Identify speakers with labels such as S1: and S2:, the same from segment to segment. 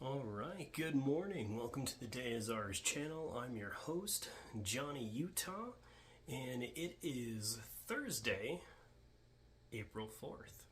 S1: All right, good morning. Welcome to the Day is Ours channel. I'm your host, Johnny Utah, and it is Thursday, April 4th.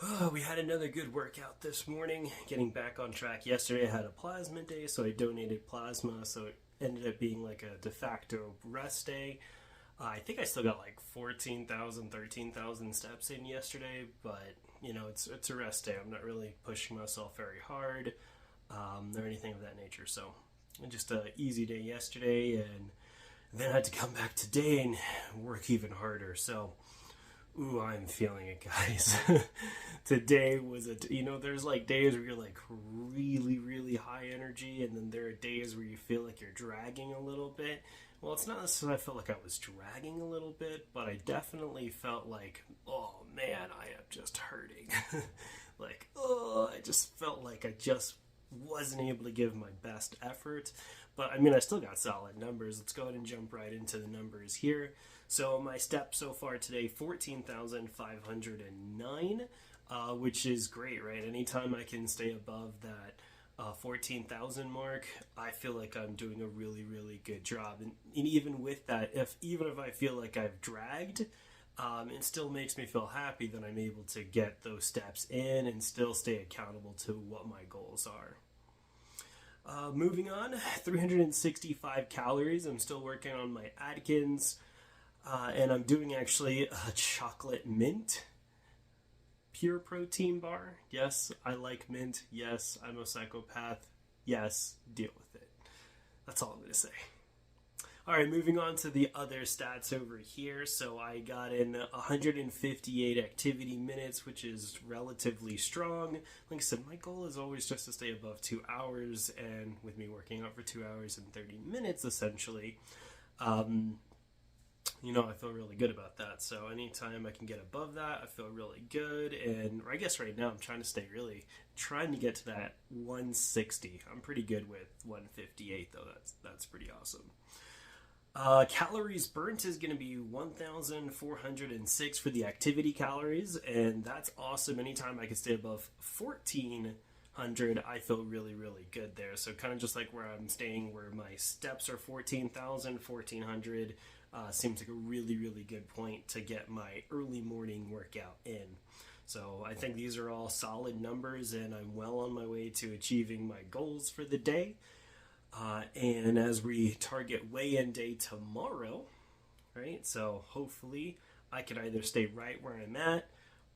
S1: Oh, we had another good workout this morning, getting back on track. Yesterday I had a plasma day, so I donated plasma, so it ended up being like a de facto rest day. I think I still got like 14,000, 13,000 steps in yesterday, but it's a rest day. I'm not really pushing myself very hard or anything of that nature. So just a easy day yesterday, and then I had to come back today and work even harder. So, ooh, I'm feeling it, guys. Today was there's like days where you're like really, really high energy, and then there are days where you feel like you're dragging a little bit. Well, it's not necessarily I felt like I was dragging a little bit, but I definitely felt like, oh man, I am just hurting. I just felt like I just wasn't able to give my best effort. But I mean, I still got solid numbers. Let's go ahead and jump right into the numbers here. So my steps so far today, 14,509, which is great, right? Anytime I can stay above that 14,000 mark, I feel like I'm doing a really, really good job. And even with that, even if I feel like I've dragged, it still makes me feel happy that I'm able to get those steps in and still stay accountable to what my goals are. Moving on, 365 calories. I'm still working on my Atkins, and I'm doing actually a chocolate mint pure protein bar. Yes, I like mint. Yes, I'm a psychopath. Yes, deal with it. That's all I'm going to say. All right, moving on to the other stats over here. So I got in 158 activity minutes, which is relatively strong. Like I said, my goal is always just to stay above 2 hours, and with me working out for 2 hours and 30 minutes, essentially, I feel really good about that. So anytime I can get above that, I feel really good. And I guess right now I'm trying to get to that 160. I'm pretty good with 158 though. That's pretty awesome. Calories burnt is going to be 1,406 for the activity calories, and that's awesome. Anytime I can stay above 1,400, I feel really, really good there. So kind of just like where I'm staying, where my steps are 14,000, 1,400, seems like a really, really good point to get my early morning workout in. So I think these are all solid numbers, and I'm well on my way to achieving my goals for the day. And as we target weigh-in day tomorrow, right? So hopefully I can either stay right where I'm at,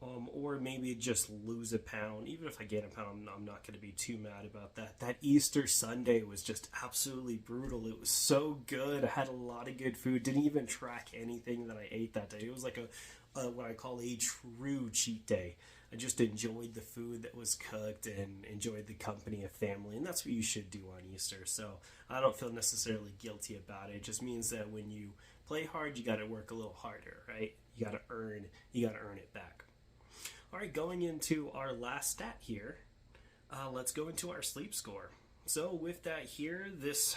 S1: or maybe just lose a pound. Even if I gain a pound, I'm not going to be too mad about that. That Easter Sunday was just absolutely brutal. It was so good. I had a lot of good food. Didn't even track anything that I ate that day. It was like what I call a true cheat day. I just enjoyed the food that was cooked and enjoyed the company of family, and that's what you should do on Easter. So I don't feel necessarily guilty about it. It just means that when you play hard, you got to work a little harder, right? You got to earn it back. All right, going into our last stat here, let's go into our sleep score. So with that here, this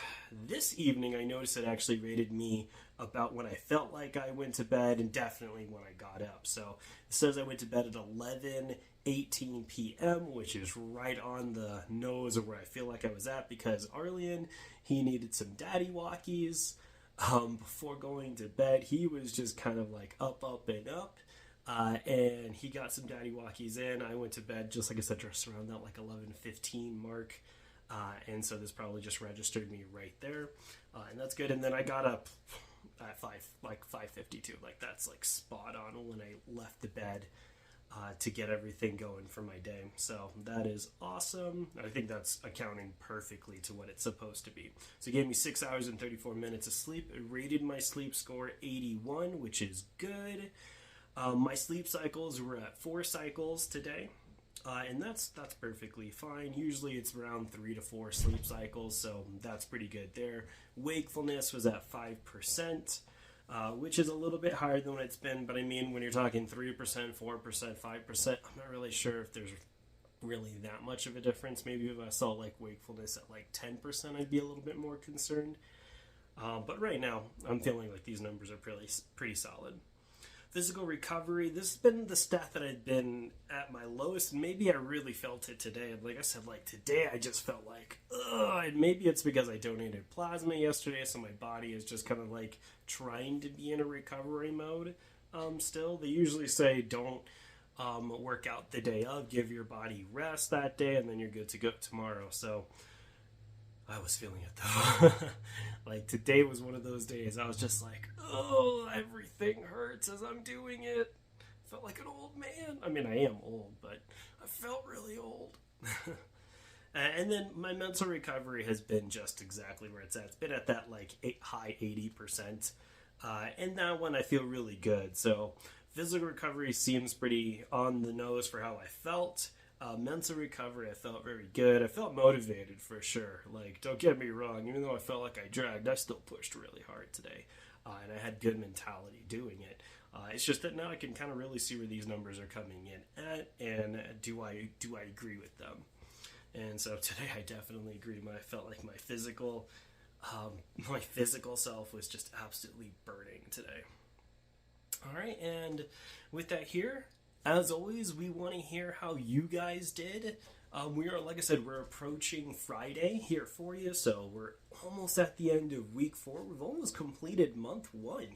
S1: evening, I noticed it actually rated me about when I felt like I went to bed, and definitely when I got up. So it says I went to bed at 11:18 p.m., which is right on the nose of where I feel like I was at, because Arlian, he needed some daddy walkies before going to bed. He was just kind of like up, and up. And he got some daddy walkies in. I went to bed, just like I said, just around that like 11:15 mark. And so this probably just registered me right there. And that's good. And then I got up at 5:52. Like that's like spot on when I left the bed to get everything going for my day. So that is awesome. I think that's accounting perfectly to what it's supposed to be. So it gave me 6 hours and 34 minutes of sleep. It rated my sleep score 81, which is good. My sleep cycles were at 4 cycles today. And that's perfectly fine. Usually it's around 3 to 4 sleep cycles, so that's pretty good there. Wakefulness was at 5%, which is a little bit higher than what it's been, but I mean, when you're talking 3%, 4%, 5%, I'm not really sure if there's really that much of a difference. Maybe if I saw like wakefulness at like 10%, I'd be a little bit more concerned. But right now, I'm feeling like these numbers are pretty solid. Physical recovery, this has been the stat that I've been at my lowest, and maybe I really felt it today. And like I said, like today I just felt like, ugh, and maybe it's because I donated plasma yesterday, so my body is just kind of like trying to be in a recovery mode. Still, they usually say don't work out the day of, give your body rest that day, and then you're good to go tomorrow. So I was feeling it though. Like today was one of those days I was just like, oh, everything hurts as I'm doing it. Felt like an old man. I mean, I am old, but I felt really old. And then my mental recovery has been just exactly where it's at. It's been at that like high 80%. And that one I feel really good. So physical recovery seems pretty on the nose for how I felt. Mental recovery, I felt very good. I felt motivated for sure. Like, don't get me wrong, even though I felt like I dragged, I still pushed really hard today. And I had good mentality doing it. It's just that now I can kind of really see where these numbers are coming in at, and do I agree with them? And so today I definitely agree. I felt like my physical self was just absolutely burning today. All right, and with that here, as always, we want to hear how you guys did. We are, like I said, we're approaching Friday here for you, so we're almost at the end of week 4. We've almost completed month 1.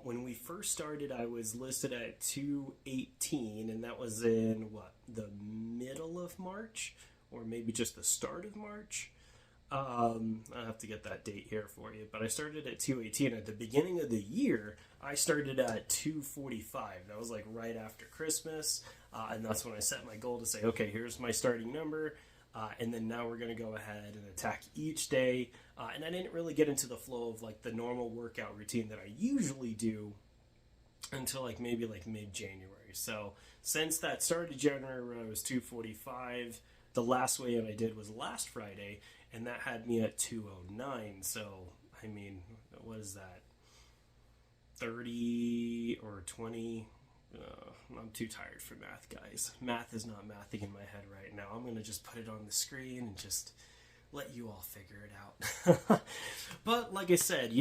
S1: When we first started, I was listed at 218, and that was in, the middle of March? Or maybe just the start of March? I have to get that date here for you, but I started at 218. At the beginning of the year, I started at 245. That was like right after Christmas, and that's when I set my goal to say, okay, here's my starting number, and then now we're going to go ahead and attack each day. And I didn't really get into the flow of like the normal workout routine that I usually do until like maybe like mid-January. So since that started January when I was 245, the last weigh-in I did was last Friday, and that had me at 209. So, I mean, what is that? 30 or 20? I'm too tired for math, guys. Math is not mathing in my head right now. I'm going to just put it on the screen and just let you all figure it out. But like I said,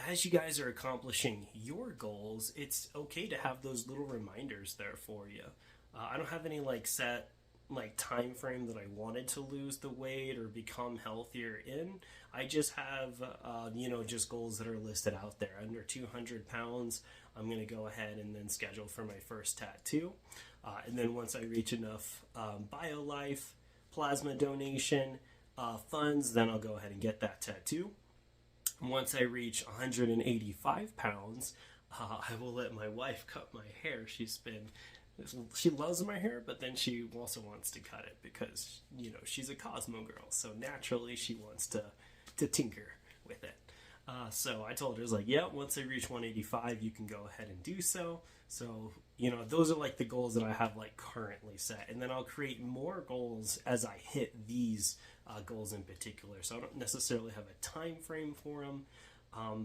S1: as you guys are accomplishing your goals, it's okay to have those little reminders there for you. I don't have any set time frame that I wanted to lose the weight or become healthier in. I just have just goals that are listed out there. Under 200 pounds, I'm going to go ahead and then schedule for my first tattoo, and then once I reach enough BioLife plasma donation funds, then I'll go ahead and get that tattoo. Once I reach 185 pounds, I will let my wife cut my hair. She loves my hair, but then she also wants to cut it because, she's a Cosmo girl. So naturally she wants to tinker with it. So I told her, once I reach 185, you can go ahead and do so. So, those are the goals that I have currently set. And then I'll create more goals as I hit these goals in particular. So I don't necessarily have a time frame for them.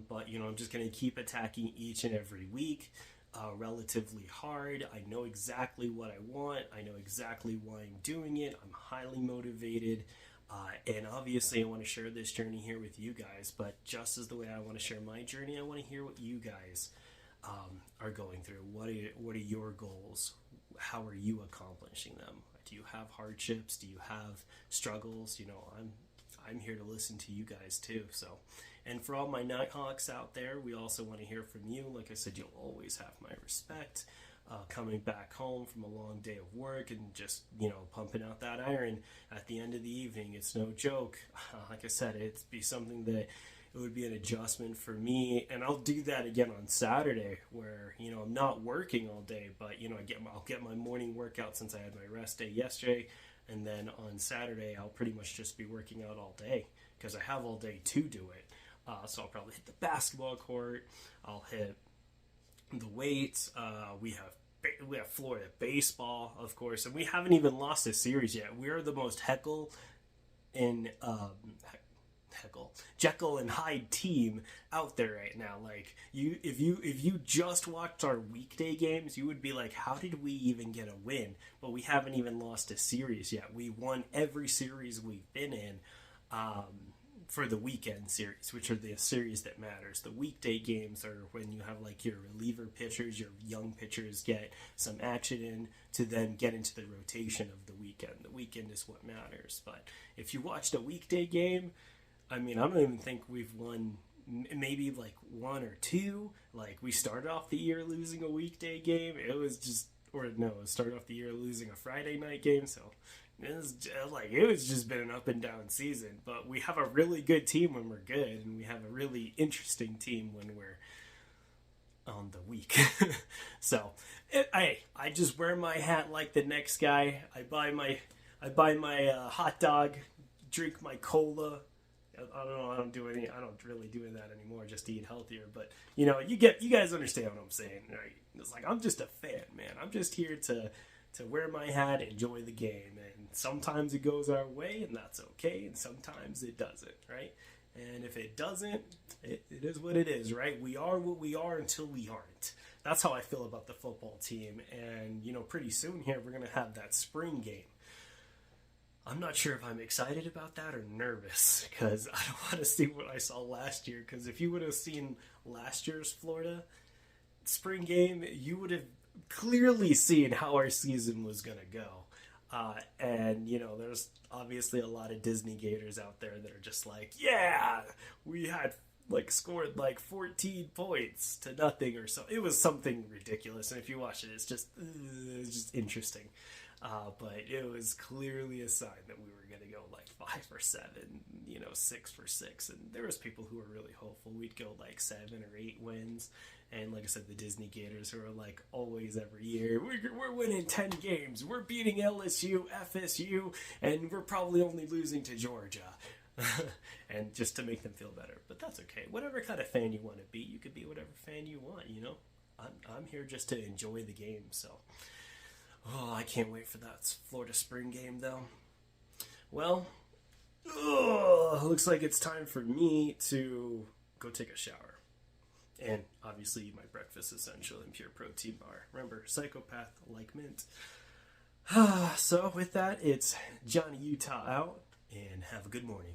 S1: But, I'm just going to keep attacking each and every week. Relatively hard. I know exactly what I want. I know exactly why I'm doing it. I'm highly motivated. And obviously I want to share this journey here with you guys, but just as the way I want to share my journey, I want to hear what you guys are going through. What are your goals? How are you accomplishing them? Do you have hardships? Do you have struggles? I'm here to listen to you guys too. So, and for all my Nighthawks out there, we also want to hear from you. Like I said, you'll always have my respect. Coming back home from a long day of work and just, pumping out that iron at the end of the evening, it's no joke. Like I said, it'd be something that it would be an adjustment for me. And I'll do that again on Saturday where, I'm not working all day, but, I'll get my morning workout since I had my rest day yesterday. And then on Saturday, I'll pretty much just be working out all day because I have all day to do it. So I'll probably hit the basketball court. I'll hit the weights. We have Florida baseball, of course, and we haven't even lost a series yet. We are the most Jekyll and Hyde team out there right now. If you just watched our weekday games, you would be like, how did we even get a win? But we haven't even lost a series yet. We won every series we've been in. for the weekend series, which are the series that matters. The weekday games are when you have like your reliever pitchers, your young pitchers get some action in to then get into the rotation of the weekend. The weekend is what matters. But if you watched a weekday game, I mean, I don't even think we've won maybe like one or two. Like we started off the year losing a weekday game. It was just, or no, it started off the year losing a Friday night game. So it was just been an up and down season. But we have a really good team when we're good, and we have a really interesting team when we're on the week. So I just wear my hat like the next guy. I buy my hot dog, drink my cola. I don't know. I don't really do that anymore. Just to eat healthier. But you guys understand what I'm saying, right? It's like I'm just a fan, man. I'm just here to wear my hat, enjoy the game, and sometimes it goes our way, and that's okay, and sometimes it doesn't, right? And if it doesn't, it is what it is, right? We are what we are until we aren't. That's how I feel about the football team. And pretty soon here we're gonna have that spring game. I'm not sure if I'm excited about that or nervous, because I don't want to see what I saw last year. Because if you would have seen last year's Florida spring game, you would have clearly seen how our season was going to go. And there's obviously a lot of Disney Gators out there that are just like, yeah, we had scored 14 points to nothing or so. It was something ridiculous. And if you watch it, it's just interesting. But it was clearly a sign that we were going to go 5 for 7, 6 for 6. And there was people who were really hopeful we'd go 7 or 8 wins. And like I said, the Disney Gators who are always every year, we're winning 10 games. We're beating LSU, FSU, and we're probably only losing to Georgia. And just to make them feel better. But that's okay. Whatever kind of fan you want to be, you could be whatever fan you want, I'm here just to enjoy the game, so... Oh, I can't wait for that Florida spring game, though. Well, looks like it's time for me to go take a shower. And obviously eat my breakfast essential and pure protein bar. Remember, psychopath like mint. So with that, it's Johnny Utah out, and have a good morning.